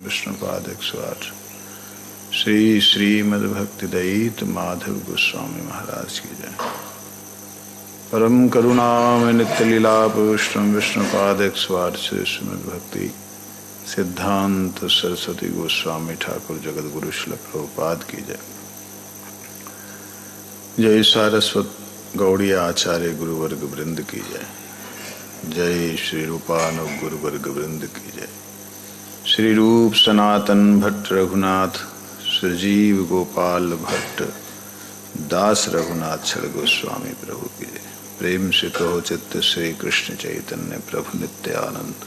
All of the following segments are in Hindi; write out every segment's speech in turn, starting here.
विष्णुपाद 108। श्री श्रीमद्भक्तिदयित माधव गोस्वामी महाराज की जय। परम करुणामय नित्य लीला पुरुषम विष्णुपाद 108 श्री श्रीमद्भक्ति सिद्धांत सरस्वती गोस्वामी ठाकुर जगत गुरु श्रील प्रभुपाद की जय। जय सारस्वत गौड़ी आचार्य गुरुवर्ग वृंद की जय। जय श्री रूपानुग गुरुवर्ग वृंद की जय। श्री रूप सनातन भट्ट रघुनाथ सजीव गोपाल भट्ट दास रघुनाथ छड़ गोस्वामी प्रभु की जय। प्रेम से कहो चित्त श्री कृष्ण चैतन्य प्रभु नित्यानंद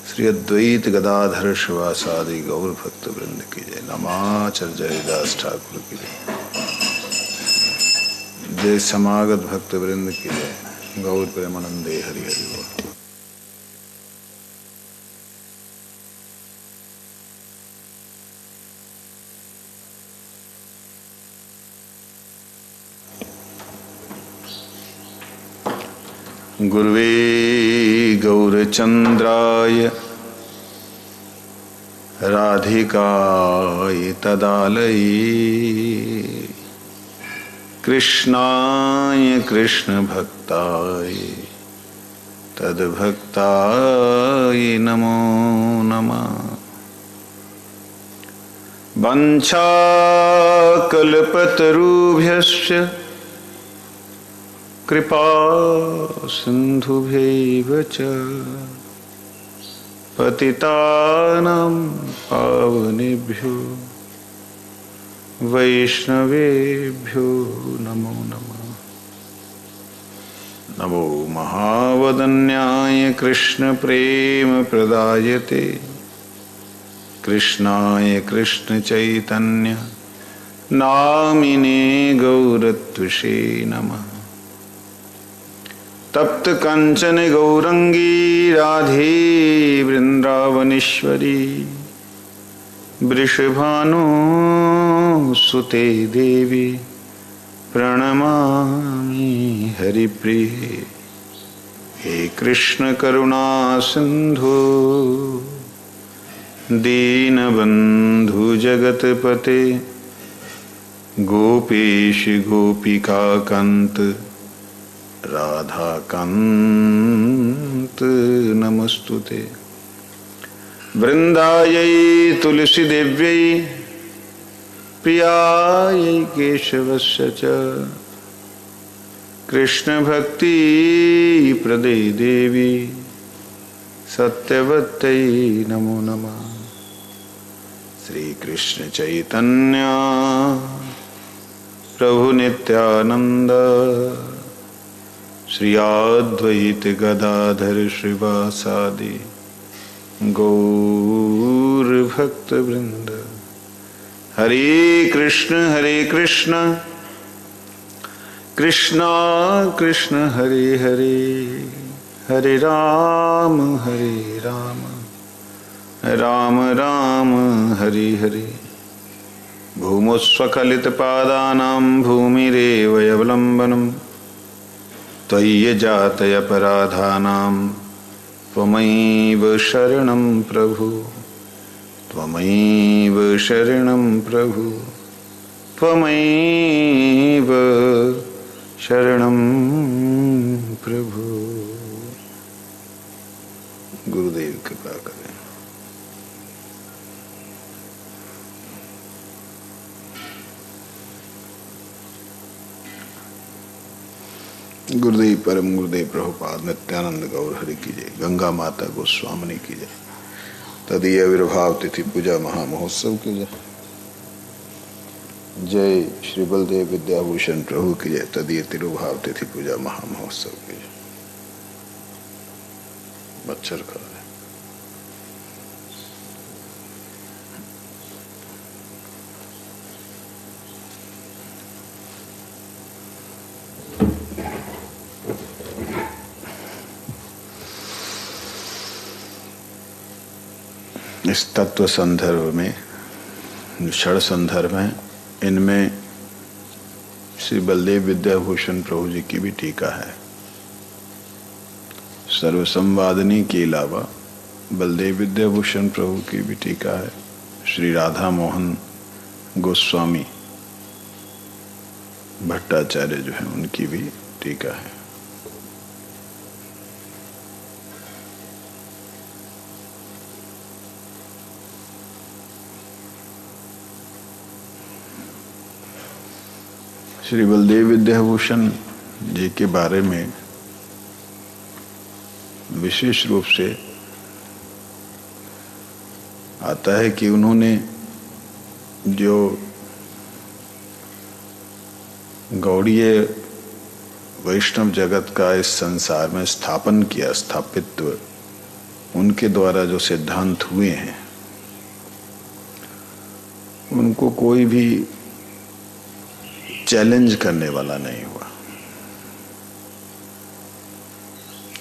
श्री अद्वैत गदाधर शिवासादि गौर भक्त वृंद की जय। नमाचार्य जयदास ठाकुर की जय। जय समागत भक्त वृंद की जय। गौर प्रेमानंदे हरि हरि बोल। गुरुवे गौरचंद्राय राधिकाय तदालये कृष्णाय कृष्ण भक्ताय तद्भक्ताय नमो नमः। वंशाकल्पतरुभ्यश्च कृपा सिन्धुभ्यैव च पतितानां पावनेभ्यो वैष्णवेभ्यो नमो नमः। नमो महावदन्याय कृष्ण प्रेम प्रदायते कृष्णाय कृष्ण चैतन्य नामिने गौरत्विषे नमः। तप्त कंचन गौरंगी राधे वृंदावनेश्वरी वृषभानु सुते देवी प्रणमामि हरिप्रिये। हे कृष्ण करुणा सिंधु दीनबंधु जगतपते गोपेश गोपिका कांत राधा कांत नमस्तुते। वृंदायै तुलसी देव्यै प्रियायै केशवस्य च कृष्ण भक्ति प्रदे देवी सत्यवत्यै नमो नमः। श्री कृष्ण चैतन्य प्रभु नित्यानंद श्री अद्वैत गदाधर श्रीवासादि गौर भक्त वृंद। हरे कृष्ण कृष्ण कृष्ण हरे हरे हरे राम राम राम हरे हरे। भूमोस्वखलित पादानां भूमिरेव अवलम्बनम् त्वयि जातय अपराधानां त्वमैव शरणं प्रभु त्वमैव शरणं प्रभु त्वमैव शरणं प्रभु। गुरुदेव कृपा करें। गुरुदेव परम गुरुदेव प्रभुपाद नित्यानंद गौर हरि की जय। गंगा माता गोस्वामिनी की जय। तदीय आविर्भाव तिथि पूजा महामहोत्सव की जय। जय श्री बलदेव विद्याभूषण प्रभु की जय। तदीय तिरुभाव तिथि पूजा महामहोत्सव की जय। मच्छर खा रहे। इस तत्व संदर्भ में षड संदर्भ है, इनमें श्री बलदेव विद्याभूषण प्रभु जी की भी टीका है। सर्वसंवादनी के अलावा बलदेव विद्याभूषण प्रभु की भी टीका है। श्री राधा मोहन गोस्वामी भट्टाचार्य जो है उनकी भी टीका है। श्री बलदेव विद्याभूषण जी के बारे में विशेष रूप से आता है कि उन्होंने जो गौड़ीय वैष्णव जगत का इस संसार में स्थापन किया, स्थापित्व उनके द्वारा जो सिद्धांत हुए हैं उनको कोई भी चैलेंज करने वाला नहीं हुआ,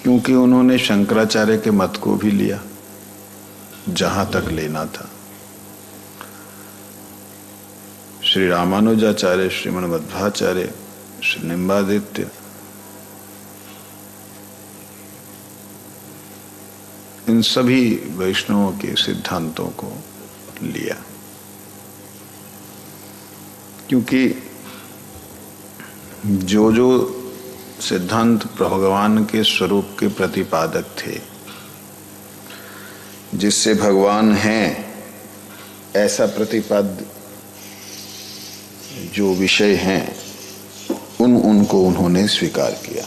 क्योंकि उन्होंने शंकराचार्य के मत को भी लिया जहां तक लेना था। श्री रामानुजाचार्य, श्रीमन मध्वाचार्य, श्री निम्बादित्य, इन सभी वैष्णवों के सिद्धांतों को लिया, क्योंकि जो जो सिद्धांत भगवान के स्वरूप के प्रतिपादक थे, जिससे भगवान हैं ऐसा प्रतिपाद्य जो विषय हैं उनको उन्होंने स्वीकार किया।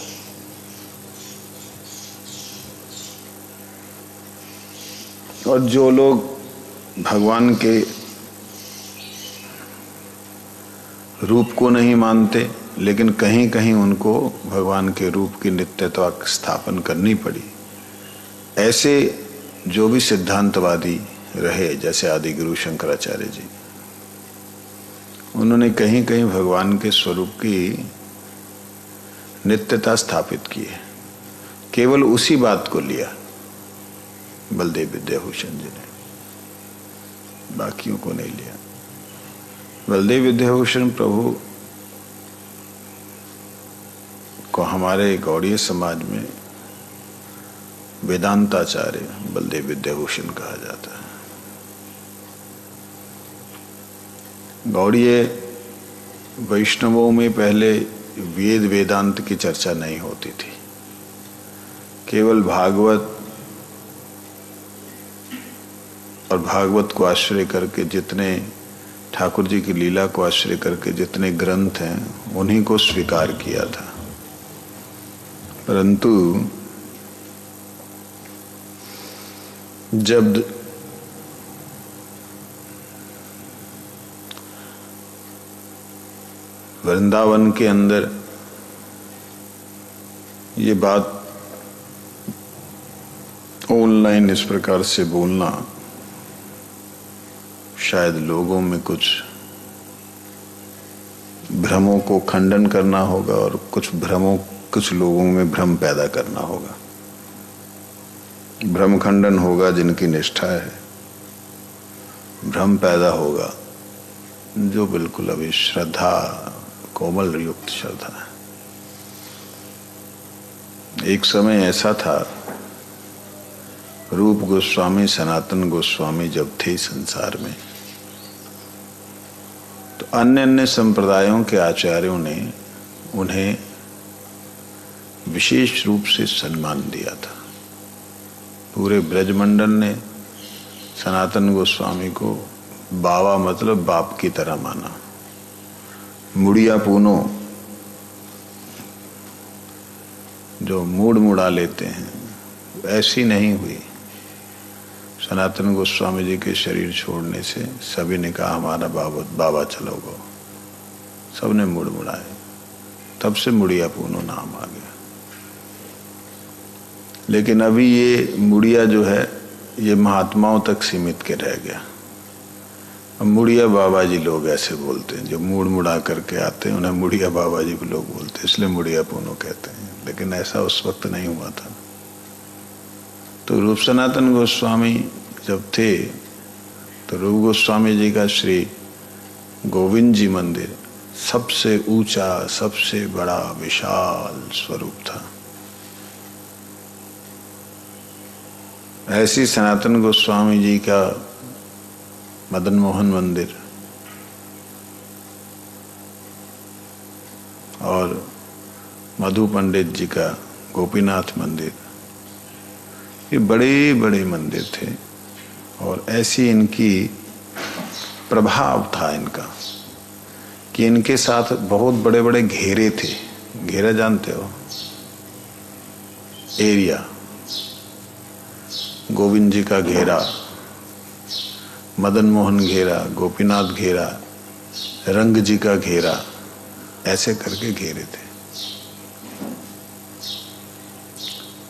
और जो लोग भगवान के रूप को नहीं मानते, लेकिन कहीं कहीं उनको भगवान के रूप की नित्यता स्थापन करनी पड़ी, ऐसे जो भी सिद्धांतवादी रहे जैसे आदि गुरु शंकराचार्य जी, उन्होंने कहीं कहीं भगवान के स्वरूप की नित्यता स्थापित की है। केवल उसी बात को लिया बलदेव विद्याभूषण जी ने, बाकियों को नहीं लिया। बलदेव विद्याभूषण प्रभु को हमारे गौड़ीय समाज में वेदांताचार्य बलदेव विद्याभूषण कहा जाता है। गौड़ीय वैष्णवों में पहले वेद वेदांत की चर्चा नहीं होती थी, केवल भागवत और भागवत को आश्रय करके जितने ठाकुर जी की लीला को आश्रय करके जितने ग्रंथ हैं उन्हीं को स्वीकार किया था। परंतु जब वृंदावन के अंदर ये बात ऑनलाइन इस प्रकार से बोलना शायद लोगों में कुछ भ्रमों को खंडन करना होगा और कुछ लोगों में भ्रम पैदा करना होगा। भ्रम खंडन होगा जिनकी निष्ठा है, भ्रम पैदा होगा जो बिल्कुल अभी श्रद्धा, कोमल युक्त श्रद्धा है। एक समय ऐसा था, रूप गोस्वामी, सनातन गोस्वामी जब थे संसार में, तो अन्य अन्य संप्रदायों के आचार्यों ने उन्हें विशेष रूप से सम्मान दिया था। पूरे ब्रजमंडल ने सनातन गोस्वामी को बाबा मतलब बाप की तरह माना। मुड़िया पूनो जो मूड मुड़ा लेते हैं, ऐसी नहीं हुई। सनातन गोस्वामी जी के शरीर छोड़ने से सभी ने कहा हमारा बाबा चलोगो, सबने मुड़ मुड़ाए, तब से मुड़िया पूनो नाम आ गया। लेकिन अभी ये मुड़िया जो है ये महात्माओं तक सीमित के रह गया। अब मुड़िया बाबा जी लोग ऐसे बोलते हैं, जो मूड मुड़ा करके आते हैं उन्हें मुड़िया बाबा जी लोग बोलते हैं, इसलिए मुड़िया पूनो कहते हैं। लेकिन ऐसा उस वक्त नहीं हुआ था। तो रूप सनातन गोस्वामी जब थे तो रूप गोस्वामी जी का श्री गोविंद जी मंदिर सबसे ऊंचा, सबसे बड़ा विशाल स्वरूप था। ऐसी सनातन गोस्वामी जी का मदन मोहन मंदिर और मधु पंडित जी का गोपीनाथ मंदिर, ये बड़े बड़े मंदिर थे और ऐसी इनकी प्रभाव था इनका कि इनके साथ बहुत बड़े बड़े घेरे थे। घेरा जानते हो? एरिया, गोविंद जी का घेरा, मदन मोहन घेरा, गोपीनाथ घेरा, रंग जी का घेरा, ऐसे करके घेरे थे।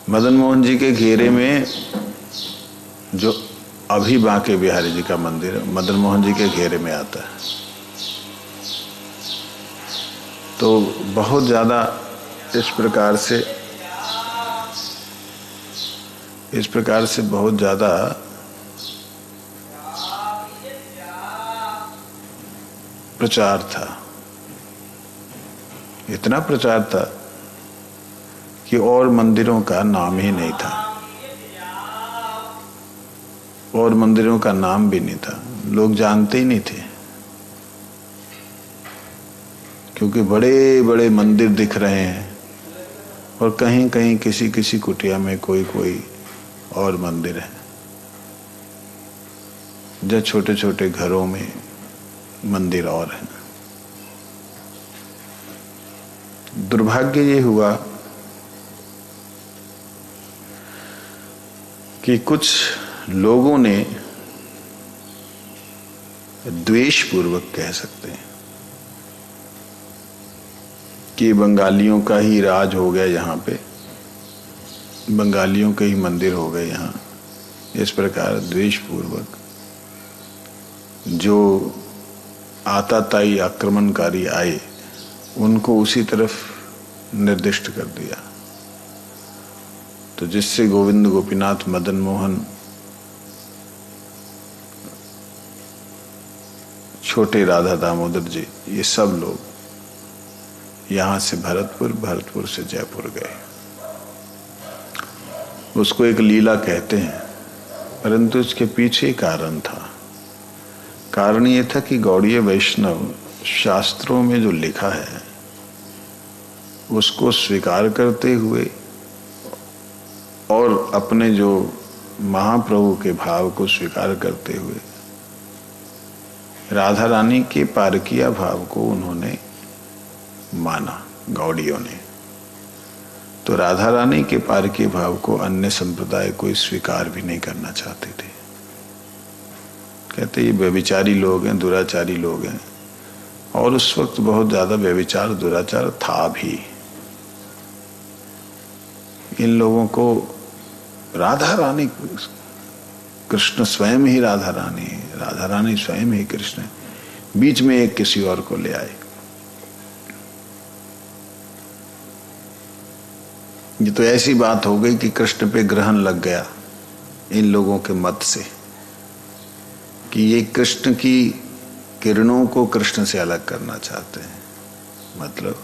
मदन मोहन जी के घेरे में जो अभी बांके बिहारी जी का मंदिर मदन मोहन जी के घेरे में आता है, तो बहुत ज्यादा इस प्रकार से बहुत ज्यादा प्रचार था। इतना प्रचार था कि और मंदिरों का नाम ही नहीं था, और मंदिरों का नाम भी नहीं था, लोग जानते ही नहीं थे, क्योंकि बड़े बड़े मंदिर दिख रहे हैं और कहीं कहीं किसी किसी कुटिया में कोई कोई और मंदिर है, जो छोटे छोटे घरों में मंदिर और हैं। दुर्भाग्य ये हुआ कि कुछ लोगों ने द्वेषपूर्वक कह सकते हैं कि बंगालियों का ही राज हो गया यहाँ पे, बंगालियों के ही मंदिर हो गए यहाँ। इस प्रकार द्वेषपूर्वक जो आताताई आक्रमणकारी आए उनको उसी तरफ निर्दिष्ट कर दिया, तो जिससे गोविंद गोपीनाथ मदन मोहन छोटे राधा दामोदर जी, ये सब लोग यहाँ से भरतपुर, भरतपुर से जयपुर गए। उसको एक लीला कहते हैं, परंतु उसके पीछे कारण था। कारण ये था कि गौड़ीय वैष्णव शास्त्रों में जो लिखा है उसको स्वीकार करते हुए और अपने जो महाप्रभु के भाव को स्वीकार करते हुए राधा रानी के पारकिया भाव को उन्होंने माना, गौड़ियों ने। तो राधा रानी के पारकिया भाव को अन्य संप्रदाय कोई स्वीकार भी नहीं करना चाहते थे। कहते ये व्यभिचारी लोग हैं, दुराचारी लोग हैं, और उस वक्त बहुत ज्यादा व्यभिचार दुराचार था भी। इन लोगों को राधा रानी, कृष्ण स्वयं ही राधा रानी है, राधा रानी स्वयं ही कृष्ण है, बीच में एक किसी और को ले आए। ये तो ऐसी बात हो गई कि कृष्ण पे ग्रहण लग गया इन लोगों के मत से कि ये कृष्ण की किरणों को कृष्ण से अलग करना चाहते हैं, मतलब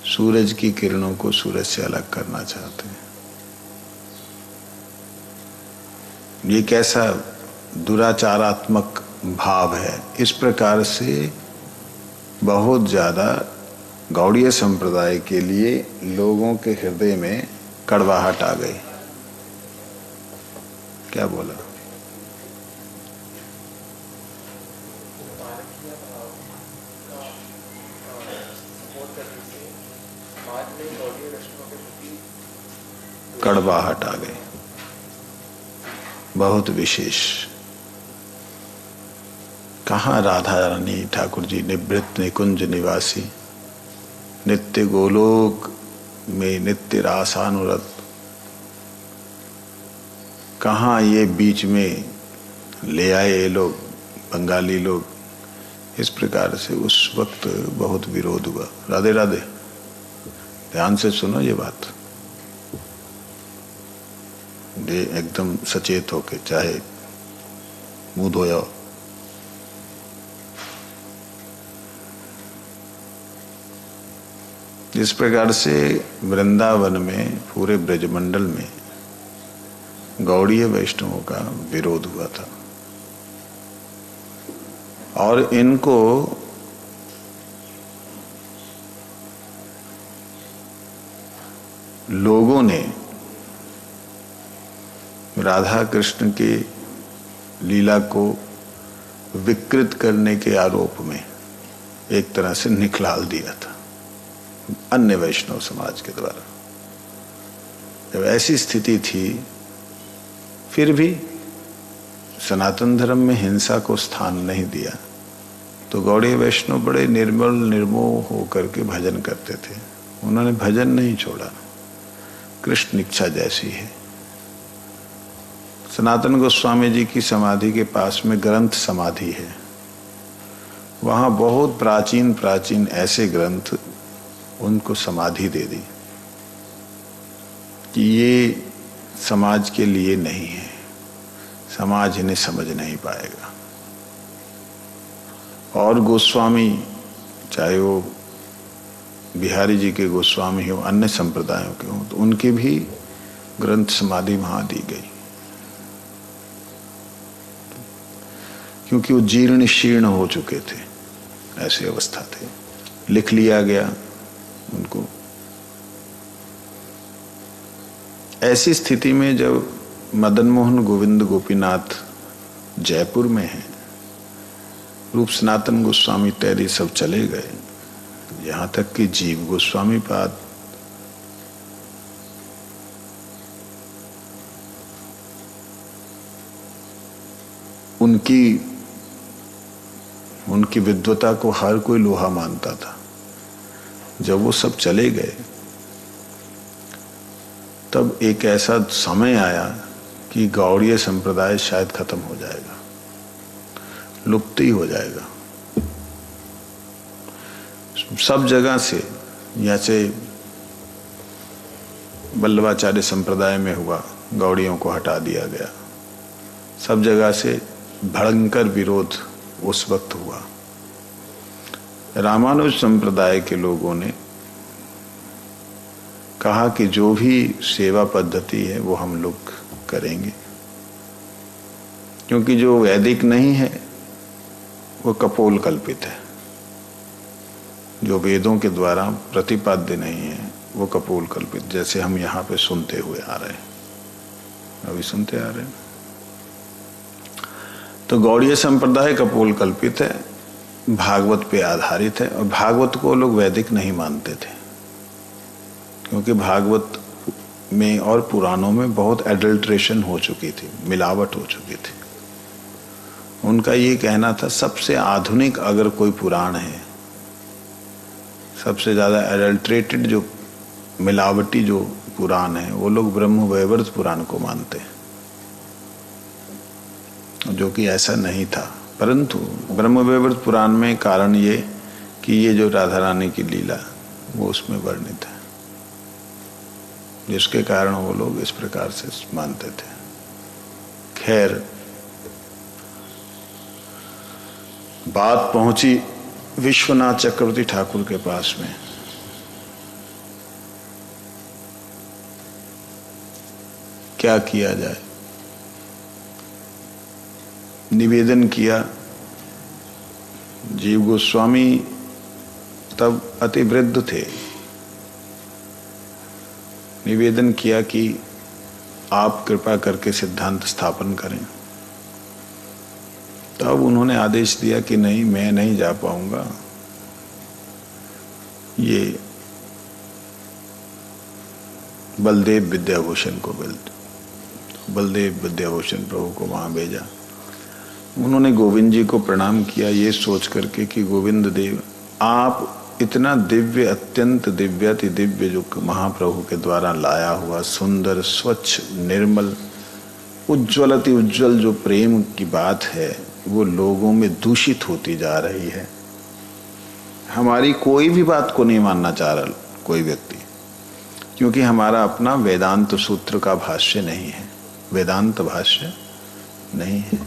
सूरज की किरणों को सूरज से अलग करना चाहते हैं। ये कैसा दुराचारात्मक भाव है। इस प्रकार से बहुत ज्यादा गौड़ीय संप्रदाय के लिए लोगों के हृदय में कड़वाहट आ गई। क्या बोला? कड़वाहट आ गई, बहुत विशेष। कहाँ राधा रानी ठाकुर जी निवृत्त निकुंज निवासी, नित्य गोलोक में नित्य रासानुरत, कहाँ ये बीच में ले आए ये लोग, बंगाली लोग। इस प्रकार से उस वक्त बहुत विरोध हुआ। राधे राधे, ध्यान से सुनो ये बात, ये एकदम सचेत होके, चाहे मुंह धोया। इस प्रकार से वृंदावन में, पूरे ब्रजमंडल में गौड़ीय वैष्णवों का विरोध हुआ था और इनको लोगों ने राधा कृष्ण के लीला को विकृत करने के आरोप में एक तरह से निकलाल दिया था अन्य वैष्णव समाज के द्वारा। जब ऐसी स्थिति थी, फिर भी सनातन धर्म में हिंसा को स्थान नहीं दिया, तो गौड़ीय वैष्णव बड़े निर्मल निर्मोह होकर के भजन करते थे। उन्होंने भजन नहीं छोड़ा। कृष्ण इच्छा जैसी है। सनातन गोस्वामी जी की समाधि के पास में ग्रंथ समाधि है। वहां बहुत प्राचीन प्राचीन ऐसे ग्रंथ उनको समाधि दे दी कि ये समाज के लिए नहीं है, समाज इन्हें समझ नहीं पाएगा। और गोस्वामी, चाहे वो बिहारी जी के गोस्वामी हो, अन्य संप्रदायों के हो, तो उनके भी ग्रंथ समाधि वहां दी गई, क्योंकि वो जीर्ण शीर्ण हो चुके थे, ऐसी अवस्था थे। लिख लिया गया उनको। ऐसी स्थिति में जब मदन मोहन गोविंद गोपीनाथ जयपुर में हैं, रूप सनातन गोस्वामी इत्यादि सब चले गए, यहां तक कि जीव गोस्वामी पाद उनकी विद्वता को हर कोई लोहा मानता था। जब वो सब चले गए, तब एक ऐसा समय आया कि गौड़ीय संप्रदाय शायद खत्म हो जाएगा, लुप्त ही हो जाएगा। सब जगह से, जैसे वल्लभाचार्य संप्रदाय में हुआ, गौड़ियों को हटा दिया गया। सब जगह से भयंकर विरोध उस वक्त हुआ। रामानुज संप्रदाय के लोगों ने कहा कि जो भी सेवा पद्धति है वो हम लोग करेंगे, क्योंकि जो वैदिक नहीं है वो कपोल कल्पित है। जो वेदों के द्वारा प्रतिपाद्य नहीं है वो कपोल कल्पित, जैसे हम यहाँ पे सुनते हुए आ रहे हैं, अभी सुनते आ रहे हैं। तो गौड़ीय संप्रदाय कपोल कल्पित है, भागवत पे आधारित है, और भागवत को लोग वैदिक नहीं मानते थे, क्योंकि भागवत में और पुराणों में बहुत एडल्ट्रेशन हो चुकी थी, मिलावट हो चुकी थी। उनका ये कहना था सबसे आधुनिक अगर कोई पुराण है, सबसे ज्यादा एडल्ट्रेटेड जो मिलावटी जो पुराण है, वो लोग ब्रह्म वैवर्त पुराण को मानते हैं, जो कि ऐसा नहीं था। परंतु ब्रह्म वैवर्त पुराण में कारण ये कि ये जो राधा रानी की लीला वो उसमें वर्णित है, जिसके कारण वो लोग इस प्रकार से मानते थे। खैर, बात पहुंची विश्वनाथ चक्रवर्ती ठाकुर के पास में। क्या किया जाए? निवेदन किया। जीव गोस्वामी तब अति वृद्ध थे। निवेदन किया कि आप कृपा करके सिद्धांत स्थापन करें। तब उन्होंने आदेश दिया कि नहीं, मैं नहीं जा पाऊंगा, ये बलदेव विद्याभूषण को बलदेव विद्याभूषण प्रभु को वहां भेजा। उन्होंने गोविंद जी को प्रणाम किया, ये सोच करके कि गोविंद देव, आप इतना दिव्य, अत्यंत दिव्याति दिव्य जो महाप्रभु के द्वारा लाया हुआ सुंदर, स्वच्छ, निर्मल, उज्ज्वल, अति उज्ज्वल जो प्रेम की बात है, वो लोगों में दूषित होती जा रही है। हमारी कोई भी बात को नहीं मानना चाह रहा कोई व्यक्ति, क्योंकि हमारा अपना वेदांत सूत्र का भाष्य नहीं है, वेदांत भाष्य नहीं है।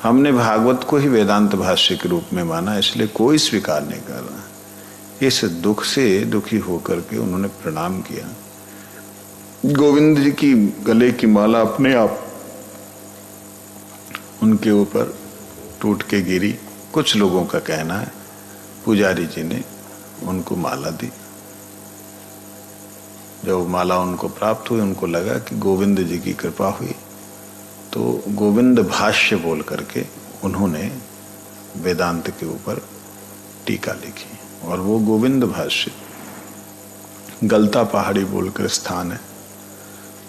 हमने भागवत को ही वेदांत भाष्य के रूप में माना, इसलिए कोई स्वीकार नहीं कर रहा। इस दुख से दुखी होकर के उन्होंने प्रणाम किया गोविंद जी की गले की माला अपने आप उनके ऊपर टूट के गिरी। कुछ लोगों का कहना है पुजारी जी ने उनको माला दी। जब माला उनको प्राप्त हुई, उनको लगा कि गोविंद जी की कृपा हुई, तो गोविंद भाष्य बोल करके उन्होंने वेदांत के ऊपर टीका लिखी। और वो गोविंद भाष्य गलता पहाड़ी बोलकर स्थान है,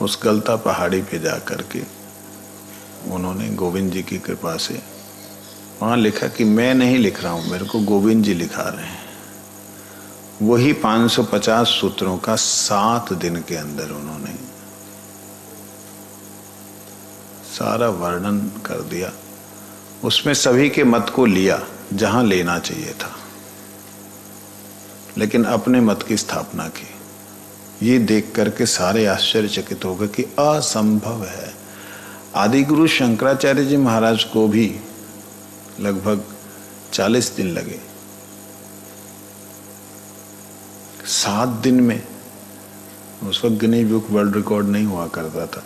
उस गलता पहाड़ी पे जा करके उन्होंने गोविंद जी की कृपा से वहाँ लिखा कि मैं नहीं लिख रहा हूँ, मेरे को गोविंद जी लिखा रहे हैं। वही 550 सूत्रों का 7 दिन के अंदर उन्होंने सारा वर्णन कर दिया। उसमें सभी के मत को लिया जहां लेना चाहिए था, लेकिन अपने मत की स्थापना की। ये देख करके सारे आश्चर्यचकित हो गए कि असंभव है। आदि गुरु शंकराचार्य जी महाराज को भी लगभग 40 दिन लगे। 7 दिन में, उस वक्त गिनीज बुक वर्ल्ड रिकॉर्ड नहीं हुआ करता था,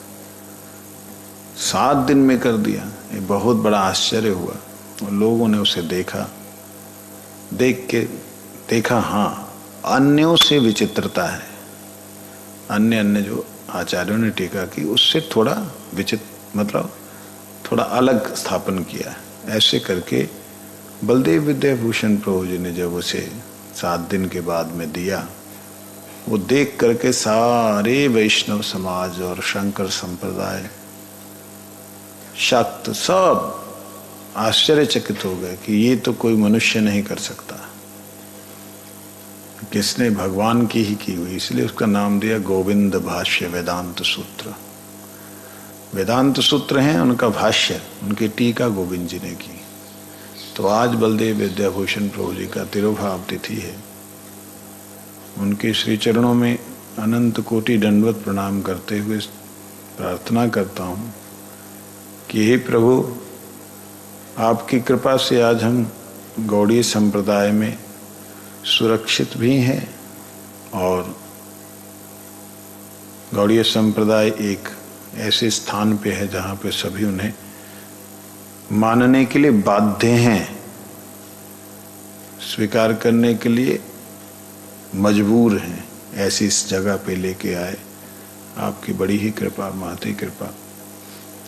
7 दिन में कर दिया। ये बहुत बड़ा आश्चर्य हुआ और लोगों ने उसे देखा। देख के देखा हाँ, अन्यों से विचित्रता है। अन्य जो आचार्यों ने टीका की उससे थोड़ा विचित्र, मतलब थोड़ा अलग स्थापन किया है। ऐसे करके बलदेव विद्याभूषण प्रभु जी ने जब उसे 7 दिन के बाद में दिया, वो देख करके सारे वैष्णव समाज और शंकर संप्रदाय, शाक्त, सब आश्चर्यचकित हो गए कि ये तो कोई मनुष्य नहीं कर सकता, किसने भगवान की ही की हुई। इसलिए उसका नाम दिया गोविंद भाष्य वेदांत सूत्र। वेदांत सूत्र हैं उनका भाष्य, उनकी टीका गोविंद जी ने की। तो आज बलदेव विद्याभूषण प्रभु जी का तिरुभाव तिथि है। उनके श्री चरणों में अनंत कोटि दंडवत प्रणाम करते हुए प्रार्थना करता हूँ कि हे प्रभु, आपकी कृपा से आज हम गौड़ीय संप्रदाय में सुरक्षित भी हैं और गौड़ीय संप्रदाय एक ऐसे स्थान पे है जहाँ पे सभी उन्हें मानने के लिए बाध्य हैं, स्वीकार करने के लिए मजबूर हैं। ऐसी इस जगह पे लेके आए, आपकी बड़ी ही कृपा, महती कृपा।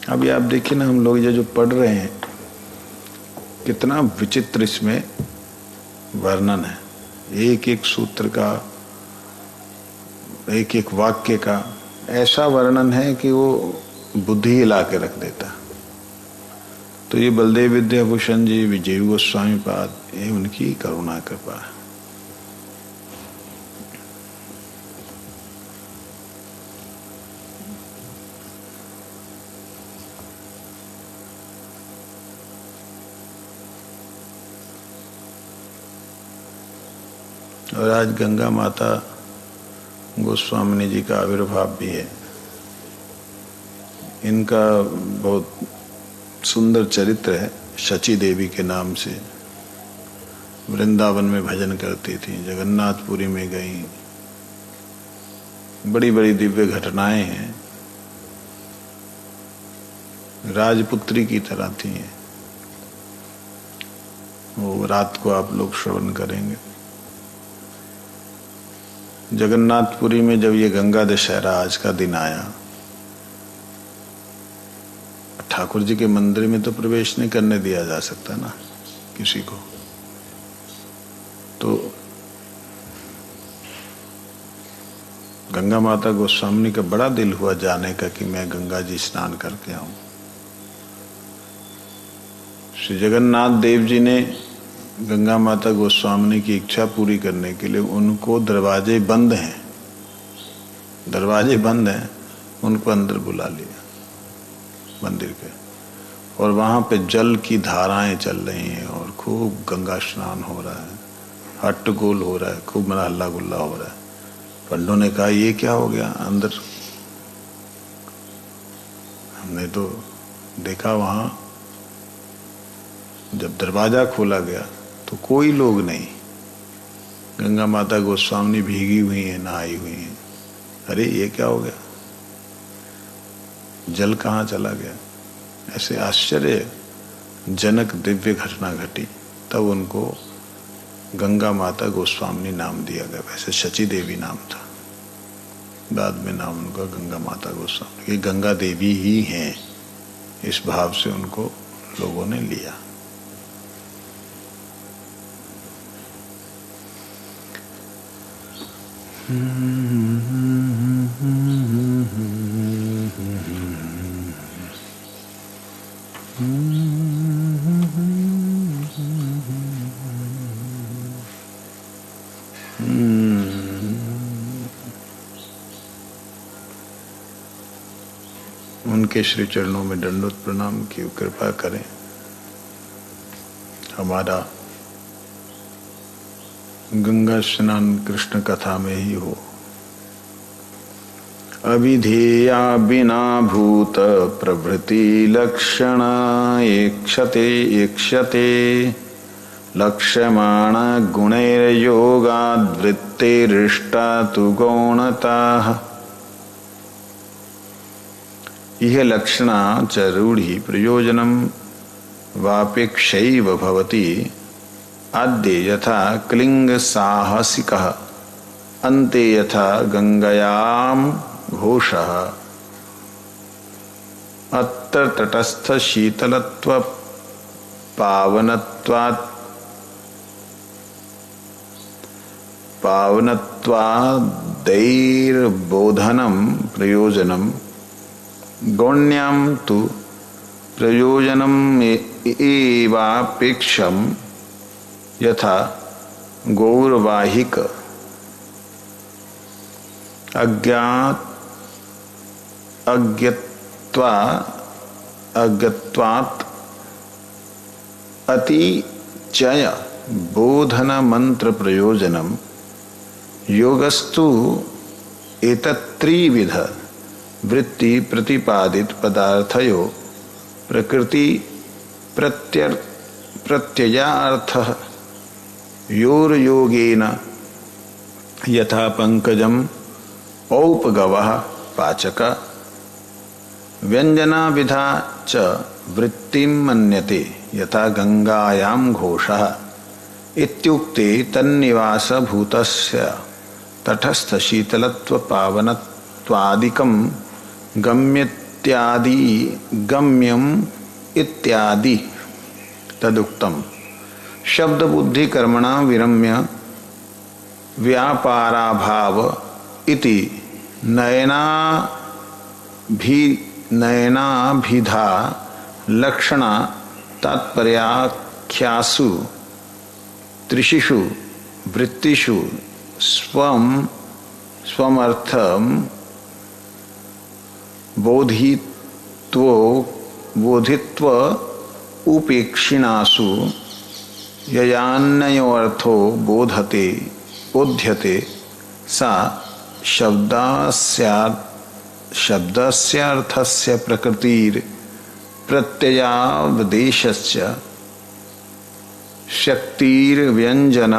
अभी आप देखिए ना, हम लोग ये जो पढ़ रहे हैं कितना विचित्र इसमें वर्णन है। एक एक सूत्र का, एक एक वाक्य का ऐसा वर्णन है कि वो बुद्धि हिला के रख देता। तो ये बलदेव विद्याभूषण जी, विजय गोस्वामी पाद, ये उनकी करुणा कृपा है। और आज गंगा माता गोस्वामिनी जी का आविर्भाव भी है। इनका बहुत सुंदर चरित्र है। शची देवी के नाम से वृंदावन में भजन करती थी, जगन्नाथपुरी में गई, बड़ी बड़ी दिव्य घटनाएं हैं। राजपुत्री की तरह थी। वो रात को आप लोग श्रवण करेंगे। जगन्नाथपुरी में जब ये गंगा दशहरा आज का दिन आया, ठाकुर जी के मंदिर में तो प्रवेश नहीं करने दिया जा सकता ना किसी को। तो गंगा माता गोस्वामी का बड़ा दिल हुआ जाने का कि मैं गंगा जी स्नान करके आऊं। श्री जगन्नाथ देव जी ने गंगा माता गोस्वामी की इच्छा पूरी करने के लिए, उनको दरवाजे बंद हैं, दरवाजे बंद हैं, उनको अंदर बुला लिया मंदिर के। और वहां पे जल की धाराएं चल रही हैं और खूब गंगा स्नान हो रहा है, हट्टगोल हो रहा है, खूब बड़ा हल्ला गुल्ला हो रहा है। पंडों ने कहा ये क्या हो गया अंदर? हमने तो देखा वहां जब दरवाजा खोला गया तो कोई लोग नहीं, गंगा माता गोस्वामी भीगी हुई है, नहाई हुई है। अरे ये क्या हो गया? जल कहाँ चला गया। ऐसे आश्चर्यजनक दिव्य घटना घटी, तब उनको गंगा माता गोस्वामी नाम दिया गया। वैसे शची देवी नाम था, बाद में नाम उनका गंगा माता गोस्वामी। ये गंगा देवी ही हैं, इस भाव से उनको लोगों ने लिया। उनके श्री चरणों में दंडोत प्रणाम की कृपा करें, हमारा गंगा स्नान कृष्ण कथा में ही हो। अविधेया बिना भूत प्रभृति लक्षण ईक्षते लक्ष्यमाण गुणैर्योगाद् वृत्तिरिष्टा तु गौणताः। इह लक्षणा च रूढ़ि प्रयोजनं वापेक्षैव भवति। आद्ये यथा क्लिंग साहसिकः अन्ते यथा गंगायां घोषः। अत्र तटस्थ शीतलत्व पावनत्वादैर्बोधनं प्रयोजनं गौण्यां तु प्रयोजनम् एवापेक्षं यथा गौरवाहिक अज्ञत्वात् अतिचय बोधन मंत्र प्रयोजनम योगस्तु एतत्त्रिविध वृत्ति प्रतिपादित पदार्थयो प्रकृति प्रत्ययार्थः योरयोगेन यथा पंकजम औपगवः पाचक व्यंजना विधा च वृत्तिं मन्यते यथा गंगायां घोषः इत्युक्ते तन्निवास भूतस्य तटस्थ शीतलत्व पावनत्वादिकं गम्यम इत्यादि तदुक्तम। शब्द बुद्धि कर्मणा विरम्य व्यापाराभाव इति नयनाभिधा लक्षणा तात्पर्याख्यासु त्रिषु वृत्तिषु स्वमर्थं बोधित्व उपेक्षिणासु ययान्नयोऽर्थो बोध्यते सा शब्दस्यार्थस्य प्रकृतिर प्रत्ययावदेशस्य शक्तिर्व्यंजन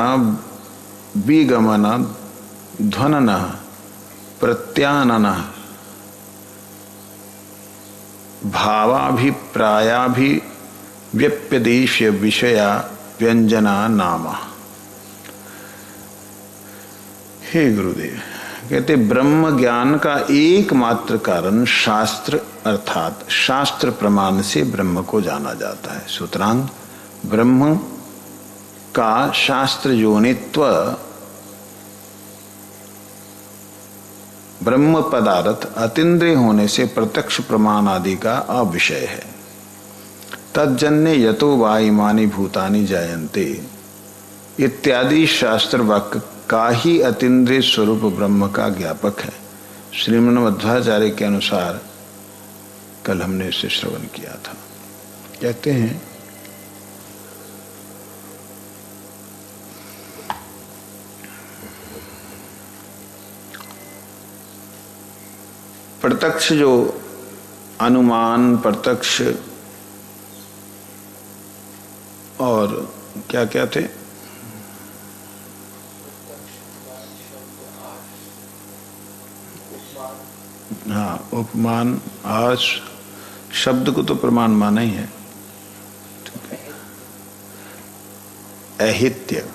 विगमन ध्वनन प्रत्यानन भावाभिप्रायाभिव्यप्यदेश विषया व्यंजना नाम। हे गुरुदेव, कहते ब्रह्म ज्ञान का एकमात्र कारण शास्त्र अर्थात शास्त्र प्रमाण से ब्रह्म को जाना जाता है। सूत्रांग ब्रह्म का शास्त्र योनित्व ब्रह्म पदार्थ अतीन्द्रिय होने से प्रत्यक्ष प्रमाण आदि का अविषय है। तज्जन्य यतो वा इमानि भूतानि जायन्ते इत्यादि शास्त्र वाक्य का ही अतीन्द्रिय स्वरूप ब्रह्म का ज्ञापक है। श्रीमन मध्वाचार्य के अनुसार कल हमने इसे श्रवण किया था। कहते हैं प्रत्यक्ष जो अनुमान प्रत्यक्ष और क्या क्या थे, हाँ उपमान आज शब्द को तो प्रमाण माना ही है, ठीक है। अहित्य,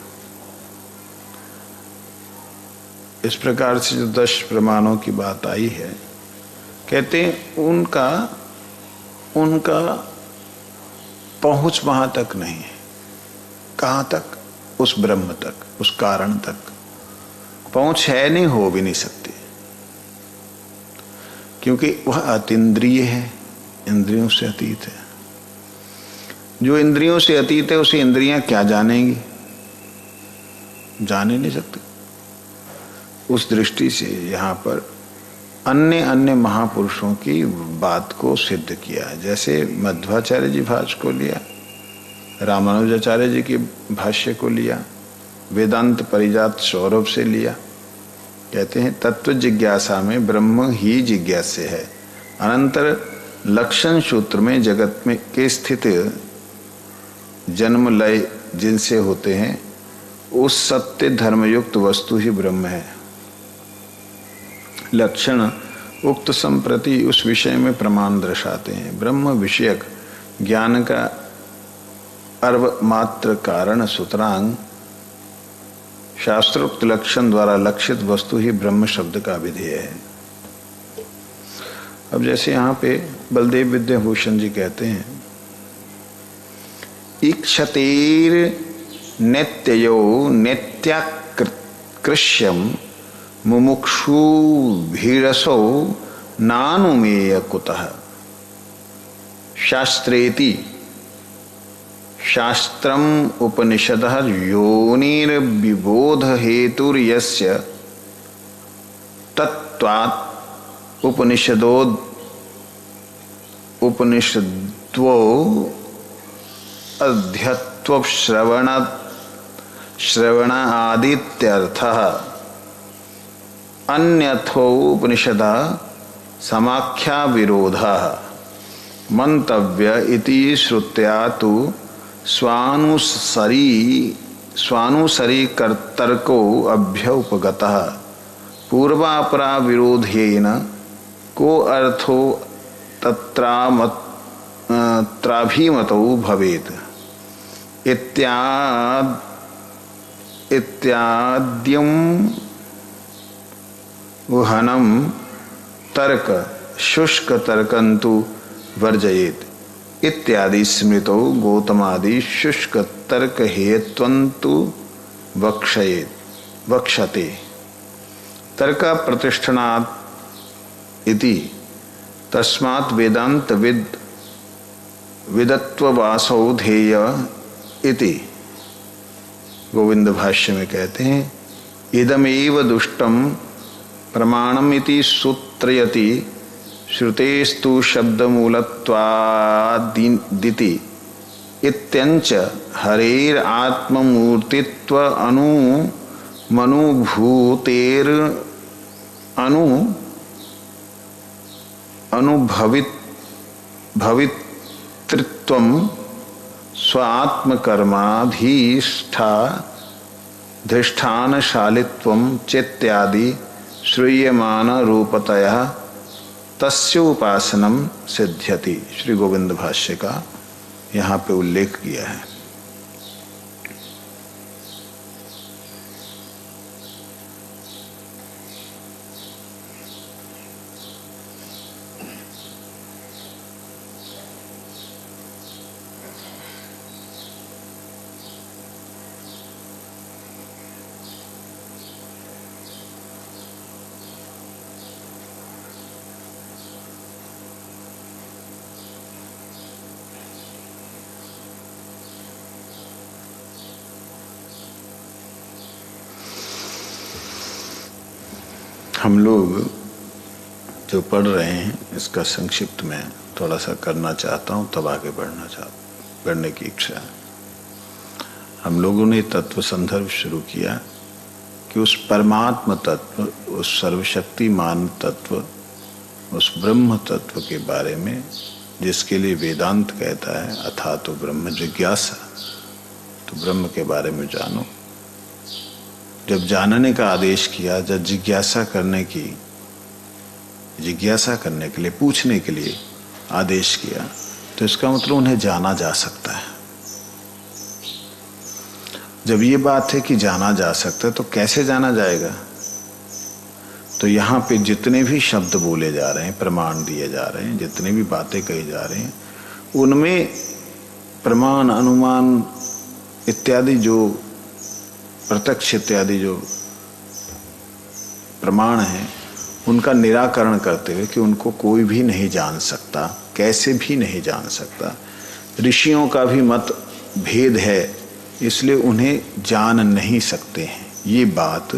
इस प्रकार से जो 10 प्रमाणों की बात आई है, कहते हैं उनका पहुंच वहां तक नहीं है। कहां तक? उस ब्रह्म तक, उस कारण तक पहुंच है नहीं, हो भी नहीं सकती, क्योंकि वह अतीन्द्रिय है, इंद्रियों से अतीत है। जो इंद्रियों से अतीत है उसे इंद्रियां क्या जानेंगी? जान ही नहीं सकती। उस दृष्टि से यहाँ पर अन्य महापुरुषों की बात को सिद्ध किया है। जैसे मध्वाचार्य जी भाष्य को लिया, रामानुजाचार्य जी के भाष्य को लिया, वेदांत परिजात सौरभ से लिया। कहते हैं तत्व जिज्ञासा में ब्रह्म ही जिज्ञास्य है। अनंतर लक्षण सूत्र में जगत में के स्थित जन्म लय जिनसे होते हैं, उस सत्य धर्मयुक्त वस्तु ही ब्रह्म है। लक्षण उक्त संप्रति उस विषय में प्रमाण दर्शाते हैं। ब्रह्म विषयक ज्ञान का अर्व मात्र कारण सूत्रांग शास्त्रोक्त लक्षण द्वारा लक्षित वस्तु ही ब्रह्म शब्द का विधेय है। अब जैसे यहाँ पे बलदेव विद्याभूषण जी कहते हैं, इक्षतेर नित्ययो नित्याकृष्यम मुमुक्षु भीरसो नानुमेय कुतः शास्त्रेति शास्त्रम उपनिषदः योनिर्विबोध हेतुर्यस्य तत्त्वात् उपनिषद्वो अध्यत्व श्रवण आदित्यर्थः अन्यथोपनिषदा समाख्या विरोधः मंतव्य इति श्रुत्या तु स्वानुसरी कर्तर्को अभ्युपगतः पूर्वापरा विरोधेन को अर्थो तत्राभिमतो भवेत् इत्याद्यं वहनम तर्क शुष्क तर्कंतु वर्जयेत इत्यादि स्मृतो गौतमादि शुष्क तर्क हेत्वंतु वक्षते तर्क प्रतिष्ठनात् इति तस्मात् वेदांत विदत्ववासो धेय इति। गोविंद भाष्य में कहते हैं इदमेव दुष्टम प्रमाणमिति सूत्रयति श्रुतेस्तु शब्दमूलत्वादिति इत्यंच हरेर आत्ममूर्तित्व अनुमनुभूतेर भवितृत्वं स्वात्मकर्माधीष्ठानशालित्वं चेत्यादि श्रूयमान रूपतया तस्योपासनम सिद्ध्यति। श्री गोविंद भाष्य का यहाँ पे उल्लेख किया है। हम लोग जो पढ़ रहे हैं इसका संक्षिप्त में थोड़ा सा करना चाहता हूँ, तब आगे बढ़ने की इच्छा है। हम लोगों ने तत्व संदर्भ शुरू किया कि उस परमात्म तत्व, उस सर्वशक्तिमान तत्व, उस ब्रह्म तत्व के बारे में जिसके लिए वेदांत कहता है अथा तो ब्रह्म जिज्ञासा, तो ब्रह्म के बारे में जानो। जब जानने का आदेश किया, जब जिज्ञासा करने की जिज्ञासा करने के लिए, पूछने के लिए आदेश किया, तो इसका मतलब उन्हें जाना जा सकता है। जब ये बात है कि जाना जा सकता है, तो कैसे जाना जाएगा? तो यहाँ पे जितने भी शब्द बोले जा रहे हैं, प्रमाण दिए जा रहे हैं, जितने भी बातें कही जा रही हैं, उनमें प्रमाण, अनुमान इत्यादि जो प्रत्यक्ष इत्यादि जो प्रमाण हैं, उनका निराकरण करते हुए कि उनको कोई भी नहीं जान सकता, कैसे भी नहीं जान सकता। ऋषियों का भी मत भेद है, इसलिए उन्हें जान नहीं सकते हैं, ये बात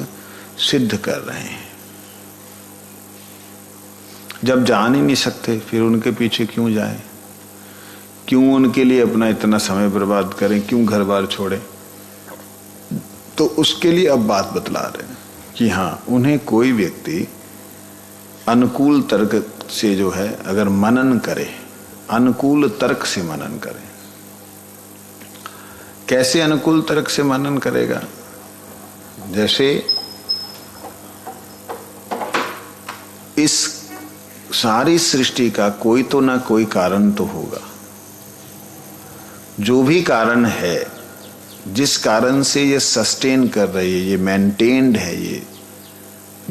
सिद्ध कर रहे हैं। जब जान ही नहीं सकते, फिर उनके पीछे क्यों जाएं? क्यों उनके लिए अपना इतना समय बर्बाद करें? क्यों घर बार छोड़ें? तो उसके लिए अब बात बतला रहे हैं कि हाँ, उन्हें कोई व्यक्ति अनुकूल तर्क से जो है अगर मनन करे, अनुकूल तर्क से मनन करे। कैसे अनुकूल तर्क से मनन करेगा? जैसे इस सारी सृष्टि का कोई तो ना कोई कारण तो होगा। जो भी कारण है, जिस कारण से ये सस्टेन कर रही है, ये मेंटेन्ड है, ये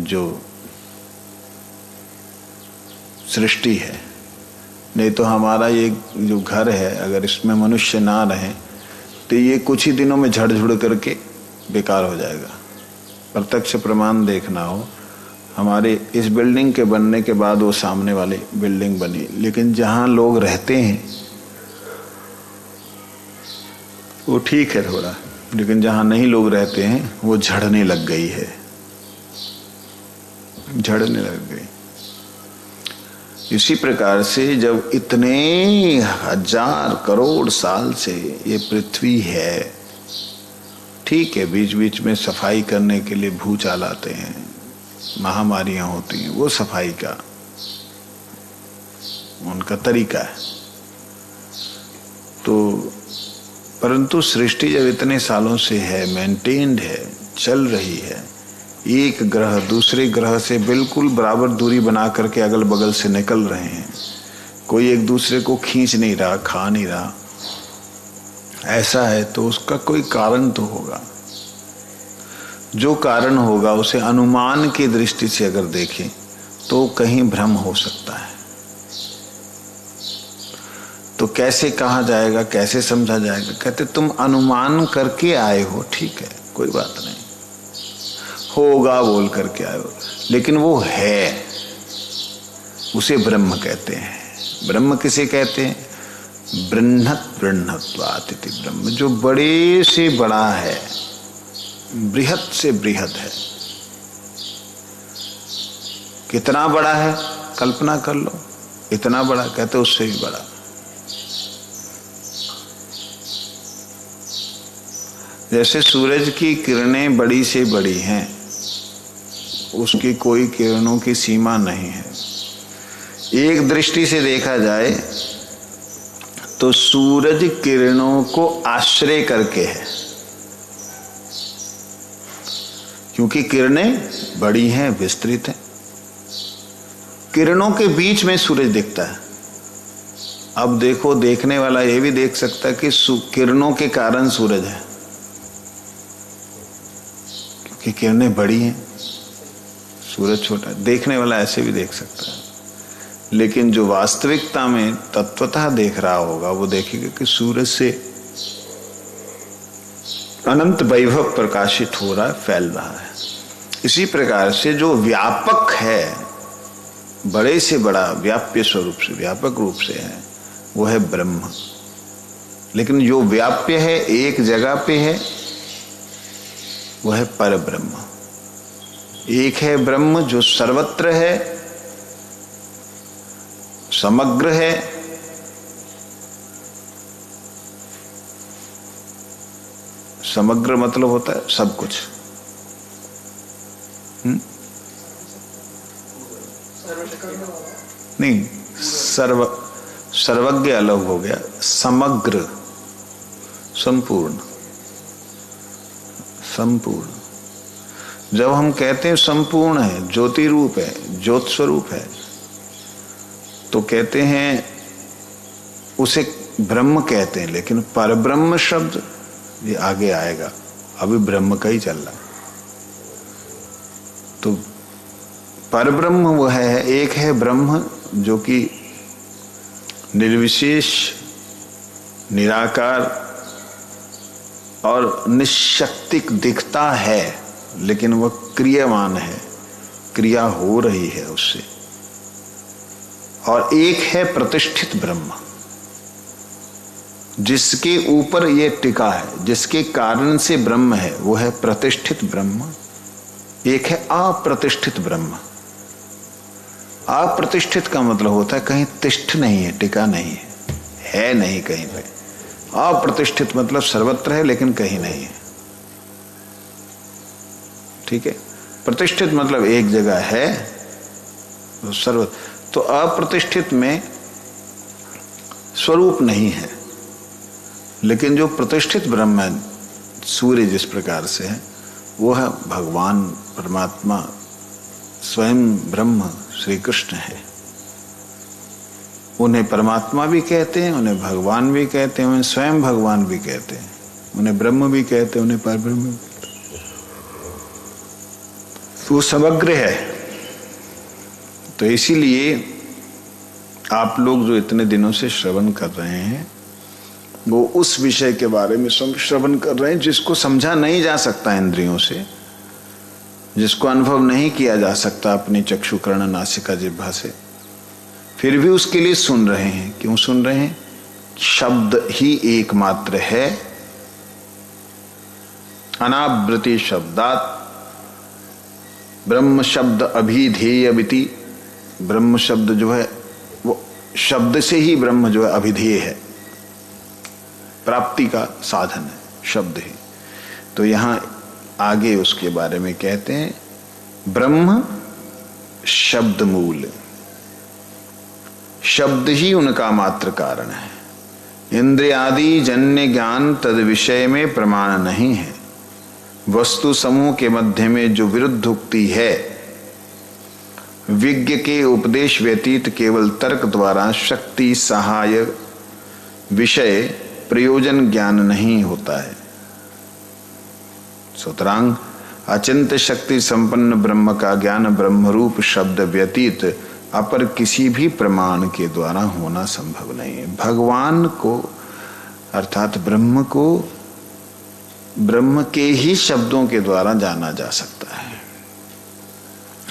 जो सृष्टि है। नहीं तो हमारा ये जो घर है, अगर इसमें मनुष्य ना रहे तो ये कुछ ही दिनों में झड़-झुड़ करके बेकार हो जाएगा। प्रत्यक्ष प्रमाण देखना हो, हमारे इस बिल्डिंग के बनने के बाद वो सामने वाली बिल्डिंग बनी, लेकिन जहाँ लोग रहते हैं वो ठीक है थोड़ा, लेकिन जहाँ नहीं लोग रहते हैं वो झड़ने लग गई है, झड़ने लग गई। इसी प्रकार से जब इतने हजार करोड़ साल से ये पृथ्वी है, ठीक है, बीच बीच में सफाई करने के लिए भूचाल आते हैं, महामारियां होती हैं, वो सफाई का उनका तरीका है। तो परंतु सृष्टि जब इतने सालों से है, मेंटेन्ड है, चल रही है, एक ग्रह दूसरे ग्रह से बिल्कुल बराबर दूरी बना करके अगल बगल से निकल रहे हैं, कोई एक दूसरे को खींच नहीं रहा, खा नहीं रहा, ऐसा है तो उसका कोई कारण तो होगा। जो कारण होगा उसे अनुमान की दृष्टि से अगर देखें तो कहीं भ्रम हो सकता है। तो कैसे कहा जाएगा, कैसे समझा जाएगा? कहते तुम अनुमान करके आए हो, ठीक है, कोई बात नहीं, होगा बोल करके आए हो, लेकिन वो है, उसे ब्रह्म कहते हैं। ब्रह्म किसे कहते हैं? बृहत् बृहत्वात् इति ब्रह्म, जो बड़े से बड़ा है, बृहत् से बृहत् है। कितना बड़ा है कल्पना कर लो, इतना बड़ा, कहते उससे भी बड़ा। जैसे सूरज की किरणें बड़ी से बड़ी हैं, उसकी कोई किरणों की सीमा नहीं है। एक दृष्टि से देखा जाए तो सूरज किरणों को आश्रय करके है, क्योंकि किरणें बड़ी हैं, विस्तृत हैं। किरणों के बीच में सूरज दिखता है। अब देखो, देखने वाला ये भी देख सकता है कि किरणों के कारण सूरज है, क्योंकि किरणें बड़ी हैं, सूरज छोटा है। देखने वाला ऐसे भी देख सकता है, लेकिन जो वास्तविकता में तत्वतः देख रहा होगा वो देखेगा कि सूरज से अनंत वैभव प्रकाशित हो रहा है, फैल रहा है। इसी प्रकार से जो व्यापक है, बड़े से बड़ा, व्याप्य स्वरूप से, व्यापक रूप से है, वो है ब्रह्म। लेकिन जो व्याप्य है, एक जगह पे है, वो है पर ब्रह्म। एक है ब्रह्म जो सर्वत्र है, समग्र है, समग्र मतलब होता है सब कुछ। नहीं, सर्वज्ञ अलग हो गया, समग्र, संपूर्ण। संपूर्ण जब हम कहते हैं संपूर्ण है, ज्योति रूप है, ज्योत स्वरूप है, तो कहते हैं उसे ब्रह्म कहते हैं, लेकिन परब्रह्म शब्द ये आगे आएगा, अभी ब्रह्म का ही चल रहा है। तो परब्रह्म वो है, एक है ब्रह्म जो कि निर्विशेष, निराकार और निश्शक्तिक दिखता है, लेकिन वह क्रियावान है, क्रिया हो रही है उससे। और एक है प्रतिष्ठित ब्रह्म, जिसके ऊपर ये टिका है, जिसके कारण से ब्रह्म है, वो है प्रतिष्ठित ब्रह्म। एक है अप्रतिष्ठित ब्रह्म। अप्रतिष्ठित का मतलब होता है कहीं तिष्ठ नहीं है, टिका नहीं है नहीं कहीं पे। अप्रतिष्ठित मतलब सर्वत्र है लेकिन कहीं नहीं है। ठीक है, प्रतिष्ठित मतलब एक जगह है तो सर्व। तो अप्रतिष्ठित में स्वरूप नहीं है, लेकिन जो प्रतिष्ठित ब्रह्म है, सूर्य जिस प्रकार से है, वो है भगवान परमात्मा, स्वयं ब्रह्म श्री कृष्ण है। उन्हें परमात्मा भी कहते हैं, उन्हें भगवान भी कहते हैं, उन्हें स्वयं भगवान भी कहते हैं, उन्हें ब्रह्म भी कहते हैं, उन्हें परब्रह्म भी कहते हैं। तो समग्र है। तो इसीलिए आप लोग जो इतने दिनों से श्रवण कर रहे हैं, वो उस विषय के बारे में श्रवण कर रहे हैं जिसको समझा नहीं जा सकता इंद्रियों से, जिसको अनुभव नहीं किया जा सकता अपनी चक्षु कर्ण नासिका जिह्वा से, फिर भी उसके लिए सुन रहे हैं। क्यों सुन रहे हैं? शब्द ही एकमात्र है। अनावृति शब्दात ब्रह्म शब्द अभिधेय बिति। ब्रह्म शब्द जो है वो शब्द से ही ब्रह्म जो है अभिधेय है, प्राप्ति का साधन है शब्द ही। तो यहां आगे उसके बारे में कहते हैं, ब्रह्म शब्द मूल, शब्द ही उनका मात्र कारण है। इंद्रियादि जन्य ज्ञान तद विषय में प्रमाण नहीं है। वस्तु समूह के मध्य में जो विरुद्ध उक्ति है, विज्ञ के उपदेश व्यतीत केवल तर्क द्वारा शक्ति सहाय विषय प्रयोजन ज्ञान नहीं होता है। सुतरांग अचिंत शक्ति संपन्न ब्रह्म का ज्ञान ब्रह्मरूप शब्द व्यतीत अपर किसी भी प्रमाण के द्वारा होना संभव नहीं है। भगवान को अर्थात ब्रह्म को ब्रह्म के ही शब्दों के द्वारा जाना जा सकता है।